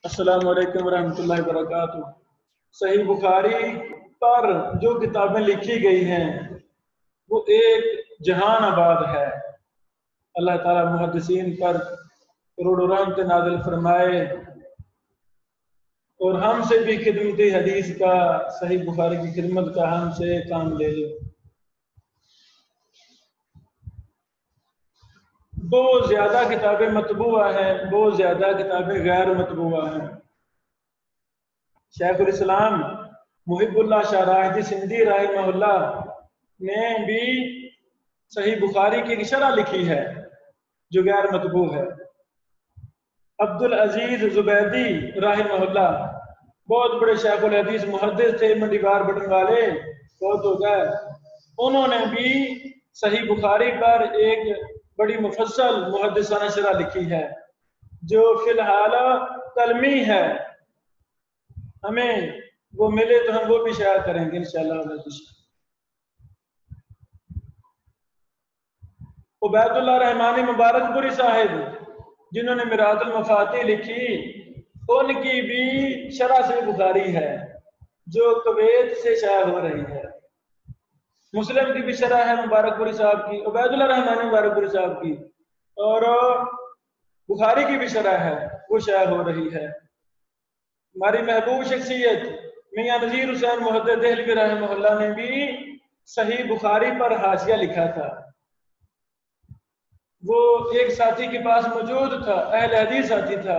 अस्सलाम वालेकुम रहमतुल्लाहि वबरकातुह। सही बुखारी पर जो किताबें लिखी गई हैं वो एक जहान आबाद है। अल्लाह ताला मुहद्दिसीन पर करोड़ों रहमत नाज़िल फरमाए और हमसे भी खिदमत हदीस का, सही बुखारी की खिदमत का हमसे काम ले लो। बहुत ज्यादा किताबें मतबूआ हैं, बहुत ज्यादा किताबें गैर मतबूआ हैं। शेखुल इस्लाम मुहिबुल्लाह शाहराहदी सिंधी रहमहुल्लाह ने भी सही बुखारी की एक शरह लिखी है जो गैर मतबू है। अब्दुल अजीज जुबैदी रहमहुल्लाह बहुत बड़े शेखुल हदीस मुहद्दिस थे, मंडीवार बटन वाले, बहुत हो गए। उन्होंने भी सही बुखारी पर एक बड़ी मुफस्सल मुहद्दिसाना शरह लिखी है जो फिलहाल कलमी है। हमें वो मिले तो हम वो भी शेयर करेंगे इंशाअल्लाह। उबैदुल्लाह रहमानी मुबारकपुरी साहिब जिन्होंने मिराजुल मफाती लिखी, उनकी भी शरह से बुखारी है जो कुवैत से शाया हो रही है। मुस्लिम की भी शरह है मुबारकपुरी साहब की, उबैदुल्लाह रहमानी मुबारकपुरी साहब की, और बुखारी की भी शरह है वो शाया हो रही है। हमारी महबूब शख्सियत मियां नज़ीर हुसैन मुहद्दिस देहलवी रहमहुल्लाह ने भी सही बुखारी पर हाशिया लिखा था। वो एक साथी के पास मौजूद था, अहले हदीस साथी था।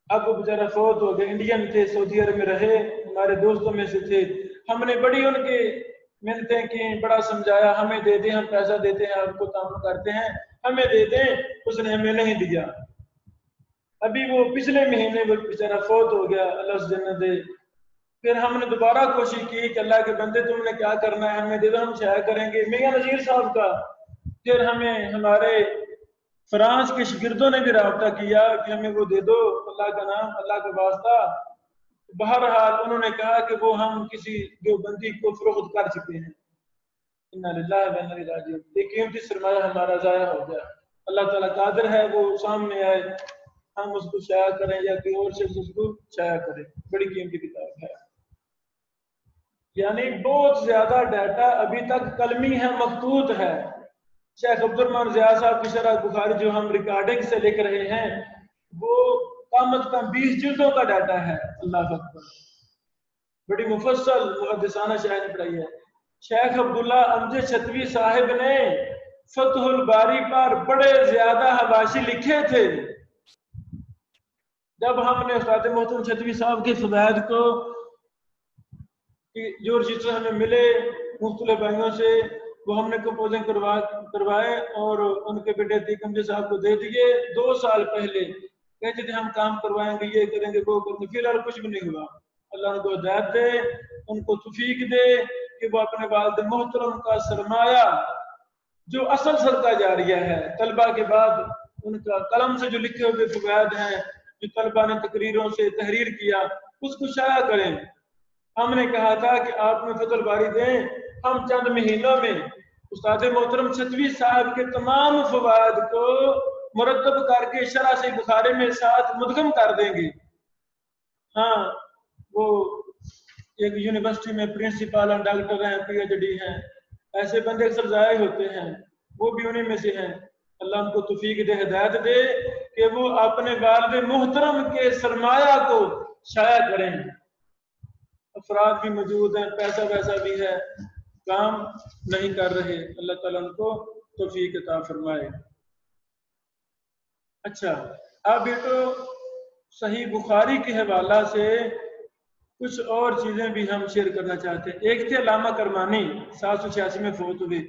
अब वो बेचारा फौत हो गए, इंडियन थे, सऊदी अरब में रहे, हमारे दोस्तों में से थे। हमने बड़ी उनके मिन्नतें की, बड़ा समझाया, हमें दे दें, हम पैसा देते हैं, आपको तामुन करते हैं, हमें दे दें। उसने हमें नहीं दिया। अभी वो पिछले महीने वो बेचारा फौत हो गया, अल्लाह से जन्नत दे। फिर हमने दोबारा कोशिश की कि अल्लाह के बंदे तुमने क्या करना है, हमें दे दो, हम शाया करेंगे। मियां नज़ीर साहब का फिर हमें हमारे फ्रांस के शागिर्दों ने भी राब्ता किया कि हमें वो दे दो, अल्लाह का नाम, अल्लाह का वास्ता। बहरहाल उन्होंने कहा कि वो हम किसी देवबंदी को फरोख्त कर चुके हैं। इन्ना लिल्लाहि व इन्ना इलैहि राजिऊन। ये कीमती सरमाया हमारा ज़ाया हो गया। अल्लाह ताला कादिर है वो सामने आए, हम उसको शाया करें या कोई और शख्स उसको शाया करे। बड़ी कीमती किताब है। यानी बहुत ज्यादा डाटा अभी तक कलमी है, मखतूत है। शेख अब्दुर्रहमान ज़िया साहब की शरह बुखारी जो हम रिकॉर्डिंग से लिख रहे हैं वो कम अज कम 20 जिल्दों का डाटा है। अल्लाह अकबर, बड़ी मुफस्सल मुहद्दिसाना शरह ने पढ़ाई है। शेख अब्दुल्ला अमजद छतवी साहिब ने फतहुल बारी पर बड़े ज्यादा हवाशी लिखे थे। जब हमने उस्ताद मोहतरम छतवी साहब के फवायद को जो रजिस्टर हमें मिले मुख्तलिफ भाइयों से, वो हमने कंपोजिंग करवाए और उनके बेटे तीकमजी साहब को दे दिए 2 साल पहले। कहते थे हम काम करवाएंगे, ये करेंगे, वो करेंगे। फिलहाल कुछ भी नहीं हुआ। अल्लाह उनको हिदायत दे, उनको तौफीक दे कि वो अपने वालिद मोहतरम का सरमाया जो असल सदका जारिया है, तलबा के बाद उनका कलम से जो लिखे हुए फवायद हैं, जो तलबा ने तकरीरों से तहरीर किया, उसको शाया करें। हमने कहा था कि आप में फतहुल बारी दें, हम चंद महीनों में उस्ताद मोहतरम छतवी साहब के तमाम फवायद को मुरतब करके शरह से बुखारी में साथ मुदगम कर देंगे। हाँ, वो एक यूनिवर्सिटी में प्रिंसिपल हैं, डॉक्टर हैं, PhD हैं, ऐसे बंदे अक्सर ज़ाया होते हैं, वो भी उन्हीं में से हैं। अल्लाह उनको तौफीक दे, हिदायत दे कि वो अपने वालिद मोहतरम के सरमाया को शाया करें। अफराद भी मौजूद हैं, पैसा वैसा भी है, काम नहीं कर रहे। अल्लाह ताला उनको तौफीक अता फरमाए। अच्छा, अब ये तो सही बुखारी के हवाला से कुछ और चीजें भी हम शेयर करना चाहते हैं। एक थे अल्लामा करमानी, 786 में फौत हुए।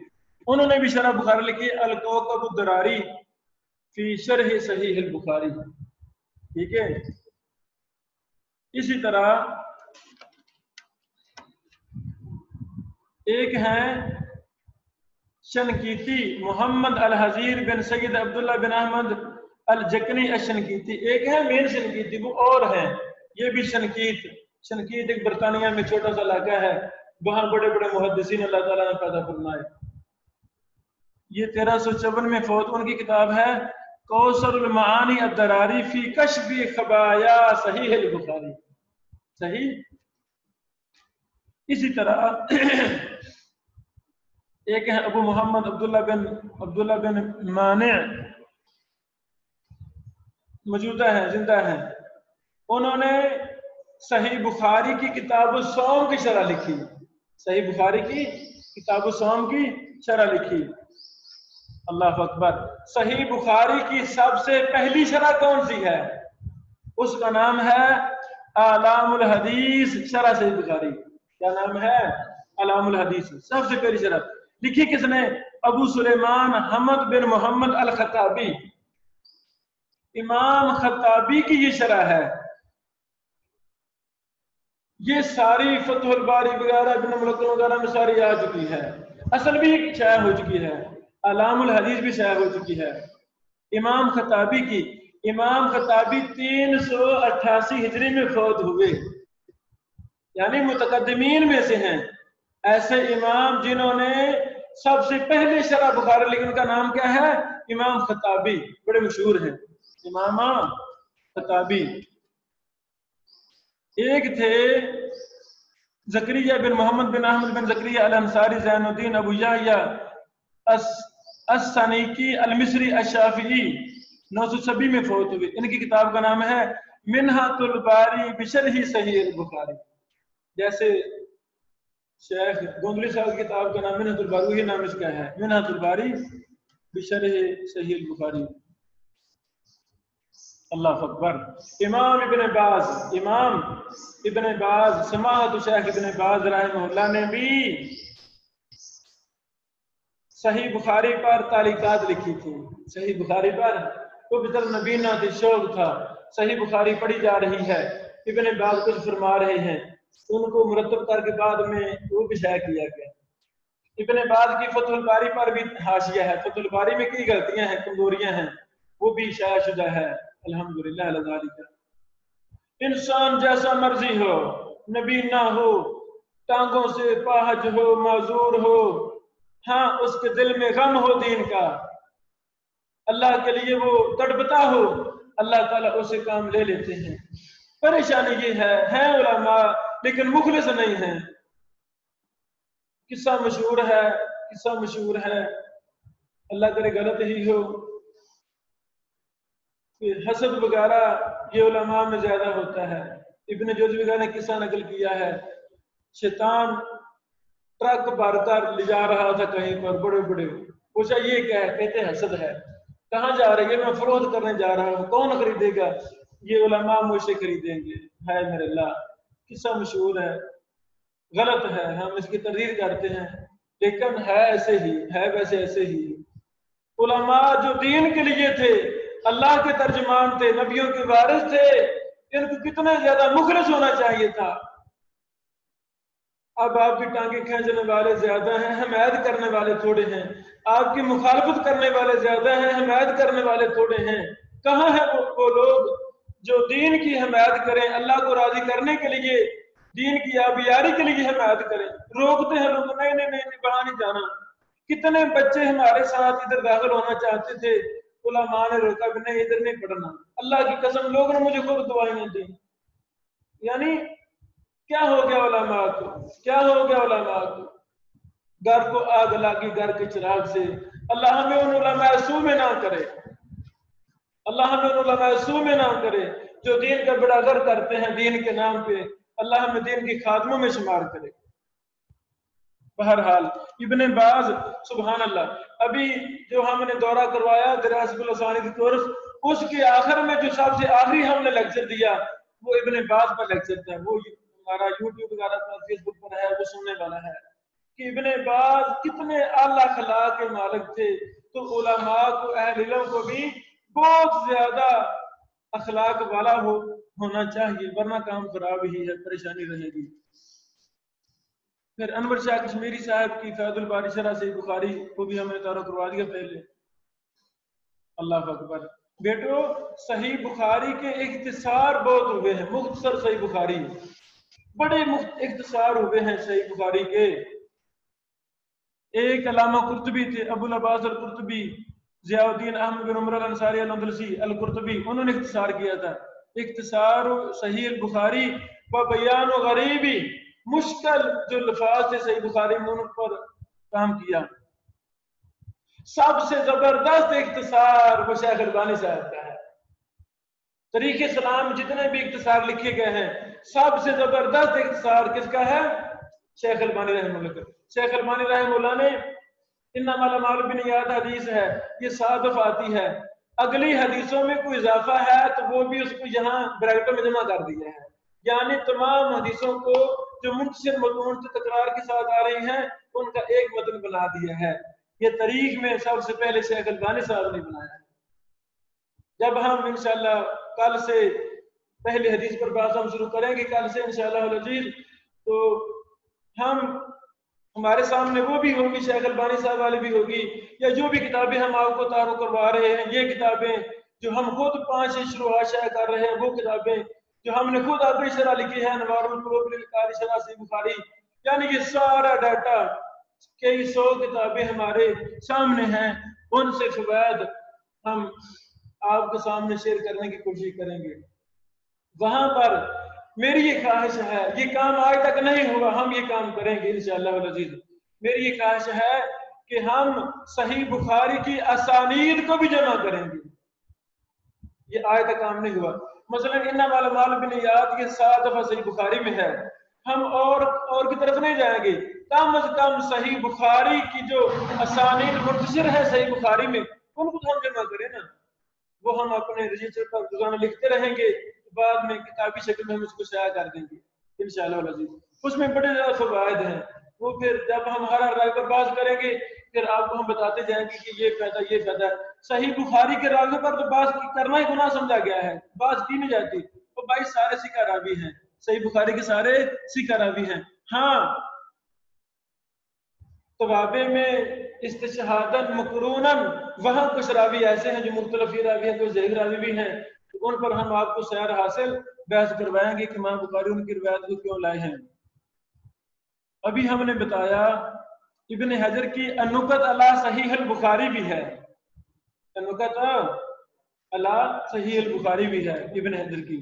उन्होंने भी शरह बुखारी लिखी, अल-कौकब अद-दरारी फी शरह सहीह अल-बुखारी। ठीक है। इसी तरह एक हैं शनकीती मोहम्मद अल हजीर बिन सैयद अब्दुल्ला बिन अहमद अल जकनी शनकीती। एक है मेन शनकीती, वो और है ये भी शनकीत। शनकीत एक बरतानिया में छोटा सा इलाका है, वहां बड़े बड़े मुहद्दिसीन अल्लाह ताला ने पैदा फरमाए। ये 1354 में फौत। उनकी किताब है कोसरुल मानी अद-दरारी फी कश्फी खबाया सहीह बुखारी। सही। इसी तरह एक है अबू मोहम्मद अब्दुल्ला बिन माने, मौजूदा है, जिंदा है। उन्होंने सही बुखारी की किताब सौम की शरह लिखी। सही बुखारी की किताब सौम की शरह लिखी। अल्लाह अकबर। सही बुखारी की सबसे पहली शरह कौन सी है? उसका नाम है आलामुल हदीस शरह सही बुखारी। क्या नाम है? आलामुल हदीस। सबसे पहली शरह लिखी किसने? अबू सुलेमान हमद बिन मोहम्मद अल खत्ताबी। इमाम खत्ताबी की ये शरह है। ये सारी फतहुल बारी वगैरह बिन मुलक्कम वगैरह में सारी आ चुकी है। असल भी शाया हो चुकी है, अलामुल हदीस भी शाया हो चुकी है इमाम खत्ताबी की। इमाम खत्ताबी 388 हिजरी में फौत हुए, यानी मुतकद्दिमीन में से हैं। ऐसे इमाम जिन्होंने सबसे पहले शरह बुखारी लिखी, उनका नाम क्या है? इमाम खत्ताबी, बड़े मशहूर हैं इमाम खत्ताबी। एक थे ज़करिया बिन मोहम्मद बिन अहमद बिन ज़करिया अल अंसारी ज़ैनुद्दीन अबू याह्या अस-सनीकी अल मिस्री अश-शाफ़िई 926 में फौत हुए। इनकी किताब का नाम है मिन्हातुल बारी बिशरही सहीह बुखारी। जैसे शेख गोंदली साहब की किताब का नाम मिन्हातुल बारी, वही नाम इसका है, मिन्हातुल बारी बिशरही सहीह बुखारी। अल्लाह अकबर। इमाम इब्न बाज समाअत शेख इब्न बाज रहमहुल्लाह ने भी सही बुखारी पर तालीकात लिखी थी। सही बुखारी पर वो बितर नबीना थी, शौक था, सही बुखारी पढ़ी जा रही है, इब्न बाज कुछ फरमा रहे हैं, उनको मुरतब करके बाद में वो भी शाया किया गया। इब्न बाज की फतहुल बारी पर भी हाशिया है, फतहुल बारी में कई गलतियां हैं, कमजोरियां हैं, वो भी शाया शुदा है। अल्हम्दुलिल्लाह अला ज़ालिका। इंसान जैसा मर्जी हो, नबी ना हो, टांगों से पाहज हो, माजूर हो, हाँ उसके दिल में गम हो दीन का, अल्लाह के लिए वो तड़पता हो, अल्लाह ताला उसे काम ले लेते हैं। परेशानी ये है उलमा लेकिन मुखलिस नहीं है। किस्सा मशहूर है, अल्लाह करे गलत ही हो, कि हसद वगैरह ये उलमा में ज्यादा होता है। इब्न जौज़ी वगैरह ने किस्सा नकल किया है, शैतान ट्रक भरकर ले जा रहा था कहीं पर, बड़े बड़े, पूछा ये क्या है? कहते हसद है। कहाँ जा रही है? मैं फरोख्त करने जा रहा हूँ। कौन खरीदेगा? ये उलमा मुझसे खरीदेंगे। है मेरे अल्लाह, किस्सा मशहूर है, गलत है, हम इसकी तर्दीद करते हैं, लेकिन है ऐसे ही है, वैसे ऐसे ही। उलमा जो दीन के लिए थे, अल्लाह के तर्जमान थे, नबियों के वारिस थे, इनको कितना ज्यादा मुखलिस होना चाहिए था। अब आपकी टांगे खींचने वाले ज्यादा हैं, हमायत करने वाले थोड़े हैं। आपकी मुखालफत करने वाले ज्यादा हैं, हमायत करने वाले थोड़े हैं। कहाँ है वो लोग जो दीन की हमायत करें, अल्लाह को राजी करने के लिए, दीन की आबियारी के लिए हमायत करें? रोकते हैं लोग, नहीं नहीं नहीं, वहां नहीं जाना। कितने बच्चे हमारे साथ इधर दाखिल होना चाहते थे, उलमा ने रोका कि नहीं इधर नहीं पढ़ना। अल्लाह की कसम, लोगों ने मुझे खुद दुआएं दी। यानी क्या हो गया उलमा को? क्या हो गया उलमा को? घर को आग लगी घर के चिराग से। अल्लाह हमें उन उलमा सू में ना करे, अल्लाह हमें उन उलमा सू में ना करे जो दीन का बड़ा गर करते हैं दीन के नाम पे। अल्लाह हमें दीन की खादमों में शुमार करे। बहरहाल इब्न बाज, सुभान अल्लाह, अभी जो हमने दौरा करवाया दरासतुल असानीद की तरफ, उसके आखिर में जो सबसे आखिरी हमने लेक्चर दिया वो इब्न बाज पर लेक्चर था। वो हमारा यूट्यूब वगैरह पर, फेसबुक पर है, वो सुनने वाला है कि इब्न बाज कितने आला अखलाक के मालिक थे। तो उलमा को, अहले इल्म को भी बहुत ज्यादा अखलाक वाला होना चाहिए, वरना काम खराब ही है, परेशानी रहेगी। फिर अनवर शाह कश्मीरी साहब की फैजुल बारी शरह सही बुखारी को भी हमने तारुफ करवा दिया पहले। अल्लाह अकबर। बेटो, सही बुखारी के इख्तिसार बहुत हुए हैं, मुख्तसर सही बुखारी, बड़े इख्तिसार हुए हैं सही बुखारी के। एक अल्लामा कुर्तुबी थे, अबुल अब्बास अल कुर्तुबी ज़ियाउद्दीन अहमद बिन उमर अल-अंसारी अल-अंदलसी अल-कुर्तुबी, उन्होंने इख्तिसार किया था, इख्तिसार सहीह बुखारी व बयान गरीबी, मुश्किल जो लफाज थे सही बुखारी में उन पर काम किया। सबसे जबरदस्त इख्तिसार वो शेख अलबानी साहब का है। तरीके सलाम जितने भी इख्तिसार लिखे गए हैं, सबसे जबरदस्त इख्तिसार किसका है? शेख अलबानी रहमतुल्लाह का। शेख अलबानी रहमतुल्लाह ने इन्नमल अमालु बिन्नियात हदीस है, ये 7 दफा आती है। अगली हदीसों में कोई इजाफा है तो वो भी उसको यहाँ ब्रैकेटों में जमा कर दिया है, यानी तमाम हदीसों को जो मुख्तसर मज़मून तकरार के साथ आ रही हैं उनका एक मतन बना दिया है। ये तारीख में सबसे पहले शेख अलबानी साहब ने बनाया है। जब हम इंशाअल्लाह कल से पहली हदीस पर बात हम शुरू करेंगे, कल से इंशाअल्लाह अज़ीज़, तो हम हमारे सामने वो भी होगी, शेख अलबानी साहब वाली भी होगी, या जो भी किताबें हम आपको तारुफ करवा रहे हैं, ये किताबें जो हम खुद 5 शुरुआत शाया कर रहे हैं, वो किताबें जो हमने खुद अपनी शरह लिखी है, अनवारुल क़ुलूब लिल कारी शरह सहीह बुखारी, यानी ये सारा डाटा कई 100 किताबें हमारे सामने हैं, उनसे फवायद हम आपके सामने शेयर करने की कोशिश करेंगे। वहां पर मेरी ये ख्वाहिश है, ये काम आज तक नहीं हुआ, हम ये काम करेंगे इंशाअल्लाह अज़ीज़। मेरी ये ख्वाहिश है कि हम सही बुखारी की असानीद को भी जमा करेंगे। ये आज तक काम नहीं हुआ। मसलन इन्नमल अमालु बिन्नियात, ये 7 दफा सही बुखारी में है, हम और की तरफ नहीं जाएंगे, कम अज कम सही बुखारी की जो असानीद मुख्तसर है सही बुखारी में, उनको तो हम जमा करें ना। वो हम अपने रजिस्टर पर रोजाना लिखते रहेंगे, बाद में किताबी शक्ल में हम उसको शाया कर देंगे इंशाअल्लाह अज़ीज़। उसमें बड़े ज्यादा फवायद हैं, वो फिर जब हम हर राग पर बात करेंगे फिर आपको हम बताते जाएंगे कि ये फायदा ये फायदा। सही बुखारी के राग पर तो बात करना ही गुनाह समझा गया है, बात की नहीं जाती। तो भाई सारे सिका रावी हैं, सही बुखारी के सारे सिका रावी हैं। हाँ, तवाबे में इस्तिशहादन मकरूनन, वहाँ कुछ रावी ऐसे हैं जो मुख्तलिफ रावी हैं, कुछ ज़ईफ़ रावी भी हैं, तो उन पर हम आपको सैर हासिल बहस करवाएंगे कि इमाम बुखारी उनकी रिवायत को क्यों लाए हैं। अभी हमने बताया इब्न हजर की अनुकत अला सहीह अल बुखारी भी है, अनुकत अला सहीह अल बुखारी भी है इब्न हजर की,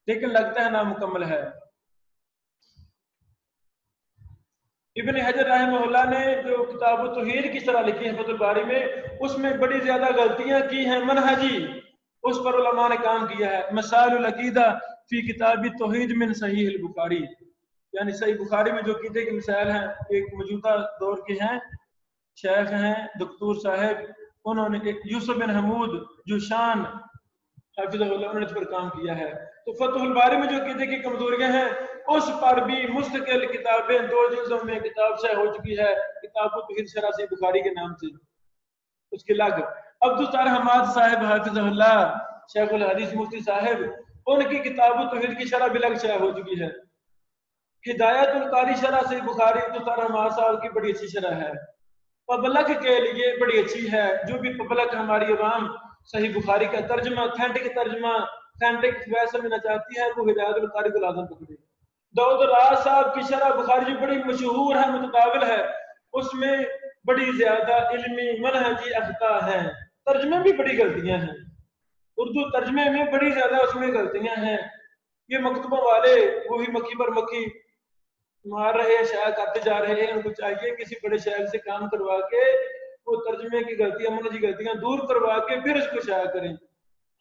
लेकिन लगता है नामुकम्मल है। इब्न हजर रहमतुल्लाह ने जो किताब तौहीद की तरह लिखी है फतहुल बारी में, उसमें बड़ी ज्यादा गलतियां की हैं मनहजी, उस पर उलमा ने काम किया है। मसाइल अकीदा फी किताब तौहीद मिन सहीह अल बुखारी, यानी सही बुखारी में जो कीदे के मसाइल हैं, एक मौजूदा दौर के हैं, शेख हैं दक्तूर साहब, उन्होंने यूसुफ बिन हमूद जुशान हाफिज़हुल्लाह, उन्होंने इस पर काम किया है। तो फतहुल बारी में जो कीदे की कमजोरियां हैं उस पर भी मुस्तकिल किताबें 2 जिल्दों में किताब शाया हो चुकी है, किताब तौहीद शरह सहीह बुखारी के नाम से। उसके लग अब्दुल तार हमाद साहब हाफिज़हुल्लाह, शेखुल हदीस मुफ्ती साहब, उनकी किताब तौहीद की शरह भी लग शाया हो चुकी है। हिदायतुल कारी शरह सहीह बुखारी अब्दुल तार हमाद साहब की बड़ी अच्छी शरह है, पब्लिक के लिए बड़ी अच्छी है। जो भी पब्लिक हमारी अवाम सही बुखारी का तर्जमा ऑथेंटिक वैसे समझना चाहती है, वो हिदायतुल कारी को लाज़िम पकड़े। दाऊद राज साहब की शरह बुखारी जो बड़ी मशहूर है, मुतदाविल है, उसमें बड़ी ज्यादा इल्मी मनहजी अख्ता हैं, तर्जमे भी बड़ी गलतियां हैं, उर्दू तर्जमे में बड़ी ज्यादा उसमें गलतियां हैं। ये मकतबों वाले वही मक्खी पर मक्खी मार रहे हैं, शाया करते जा रहे हैं। उनको चाहिए किसी बड़े शायर से काम करवा के वो तर्जमे की गलतियां मनहजी गलतियां दूर करवा के फिर इसको शाया करें।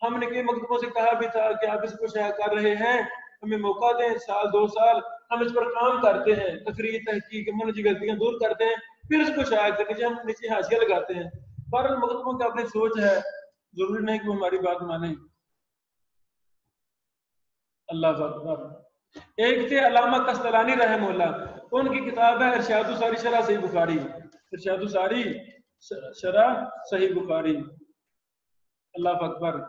हमने कई मकतबों से कहा भी था कि आप इसको शाया कर रहे हैं, हमें मौका दें, 1-2 साल हम इस पर काम करते हैं, तकरीर तहकीक मनहजी गलतियां दूर करते हैं, फिर इसको शाया करने से हम नीचे हाशिया लगाते हैं। पर मकतबों की अपनी सोच है, जरूरी नहीं कि वो हमारी बात माने। अल्लाह अकबर। एक थे अल्लामा कस्तलानी रहमतुल्लाह, उनकी किताब है इरशादुस सारी शरह सही बुखारी, इरशादुस सारी शरह सही बुखारी। अल्लाह अकबर।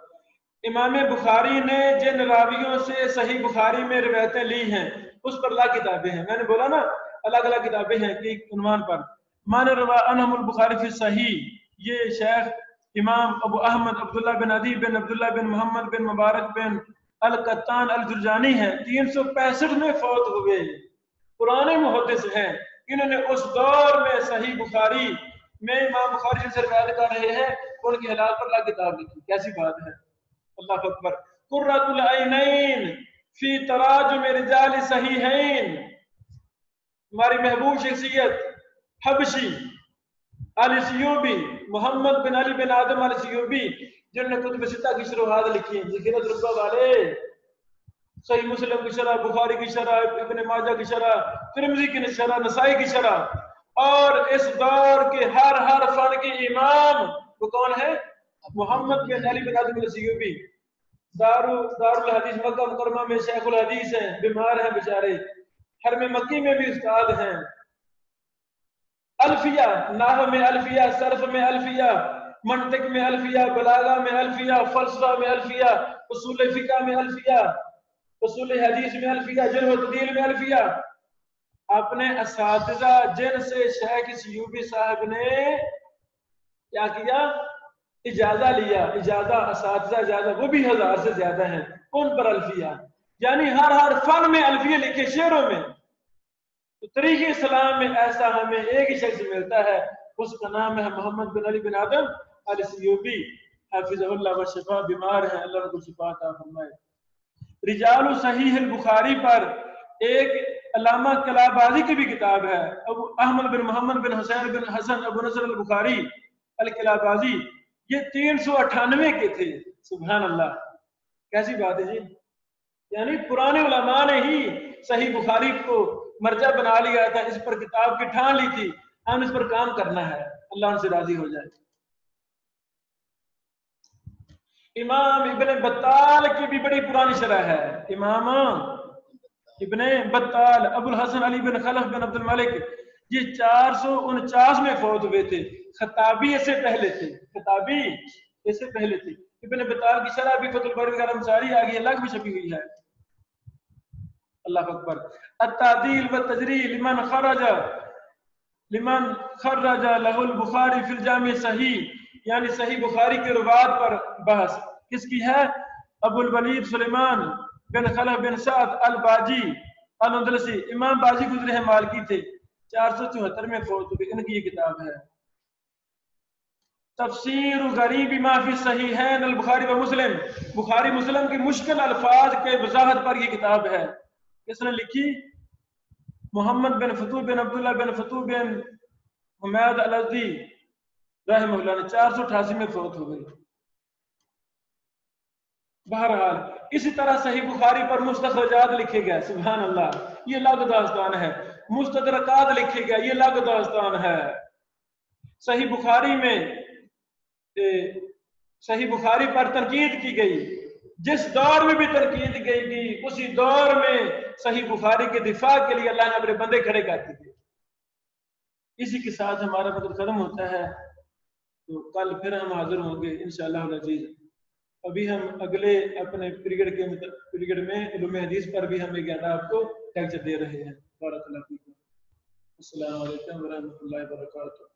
इमाम बुखारी ने जिन रावियों से सही बुखारी में रिवायतें ली हैं उस पर ला किताबें हैं। मैंने बोला ना अलग अलग किताबें हैं कि उन्वान पर। मान रवा अनहुल बुखारी फी सही, ये शेख इमाम अबू अहमद अब्दुल्ला बिन अदी बिन अब्दुल्ला बिन मोहम्मद बिन मुबारक बिन अल-कत्तान अल-जुरजानी है, 365 में फौत हुए, पुराने मुहद्दिस हैं। इन्होंने उस दौर में सही बुखारी में इमाम बुखारी से रिवायत कर रहे हैं, ان کی حلال پر اللہ کتاب لکھی. کیسی بات ہے, اللہ اکبر. قرۃ العینین فی تراجم رجال صحیحین. ہماری محبوب شخصیت حبشی علی سیوبی, محمد بن علی بن آدم علی سیوبی, جن نے کتب ستہ کی شروحات لکھی ہیں, ذخیرۃ الربا والے, صحیح مسلم کی شرح, بخاری کی شرح, ابن ماجہ کی شرح, ترمذی کی شرح, نسائی کی شرح. اور اس دور کے ہر فن کے امام وہ کون ہے؟ محمد بن علی بن آدم السیوبی. دارالحدیث مکہ مکرمہ میں شیخ الحدیث ہیں, بیمار ہیں بیچارے. حرم مکی میں بھی استاد ہیں. الفیہ, نحو میں الفیہ, صرف میں الفیہ, منطق میں الفیہ, بلاغہ میں الفیہ, فلسفہ میں الفیہ, اصول فقہ میں الفیہ, اصول حدیث میں الفیہ, جرح و تعدیل میں الفیہ. اپنے اساتذہ جن سے شیخ سیوبی صاحب نے کیا کیا؟ اجازہ لیا. اجازہ اساتذہ اجازہ وہ بھی 1000 سے زیادہ ہیں, ان پر الفیہ. یعنی ہر فن میں الفیہ لکھے, شعروں میں. تو طریق اسلام میں ایسا ہمیں ایک ہی شخص ملتا ہے, اس کا نام ہے محمد بن علی بن آدم السیوبی حافظہ اللہ و شفا. بیمار ہیں, اللہ ان کو شفا عطا فرمائے. رجال صحیح البخاری پر ایک علامہ کلابازی کی بھی کتاب ہے, ابو احمد بن محمد بن حسین بن حسن ابو نصر البخاری الکلابازی. یہ 398 کے تھے. سبحان اللہ, کیسی بات ہے جی. یعنی پرانے علماء نے ہی صحیح بخاری کو مرجع بنا لیا تھا, اس پر کتاب کی ٹھان لی تھی, ہم اس پر کام کرنا ہے, اللہ ان سے راضی ہو جائے. امام ابن بطال کی بھی بڑی پرانی شرح ہے. امام ابن بطال ابو الحسن علی بن خلف بن عبد الملک, یہ 449 میں فوت ہوئے تھے. خطابی اس سے پہلے تھے, خطابی اس سے پہلے تھے. ابن بطال کی شرح بھی فتح الباری کا رمساری آگئی, الگ بھی چھپی ہوئی ہے. اللہ اکبر. التعدیل والتجریل لمن خرج له البخاری فی الجامع صحیح, یعنی صحیح بخاری کے روات پر بحث کس کی ہے؟ ابو الولید سلیمان بن خلف بن سعد الباجی الاندلسی. امام باجی گزرے ہیں, مالکی تھے, 474 میں فوت ہوئے. ان کی یہ کتاب ہے تفسیر غریب ما فی صحیحین البخاری و مسلم. بخاری مسلم کے مشکل الفاظ کے وضاحت پر یہ کتاب ہے. کس نے لکھی؟ محمد بن فتوح بن عبداللہ بن فتوح بن حمید الازدی رحمہ اللہ نے 488 میں فوت ہو گئی. بہرحال اسی طرح صحیح بخاری پر مستخرجات لکھے گئے. سبحان اللہ, یہ الگ داستان ہے. مستدرکات لکھے گئے, یہ الگ داستان ہے. صحیح بخاری میں صحیح بخاری پر تنقید کی گئی, جس دور میں بھی تنقید گئی تھی اسی دور میں صحیح بخاری کے دفاع کے لیے اللہ نے اپنے بندے کھڑے کر دیے. اسی کے ساتھ ہمارا وقت ختم ہوتا ہے, تو کل پھر ہم حاضر ہوں گے انشاءاللہ العزیز. ابھی ہم اگلے اپنے پیریڈ میں علوم حدیث پر بھی ہم ایک آپ کو لیکچر دے رہے ہیں. بارک اللہ فیکم. السلام علیکم ورحمۃ اللہ وبرکاتہ.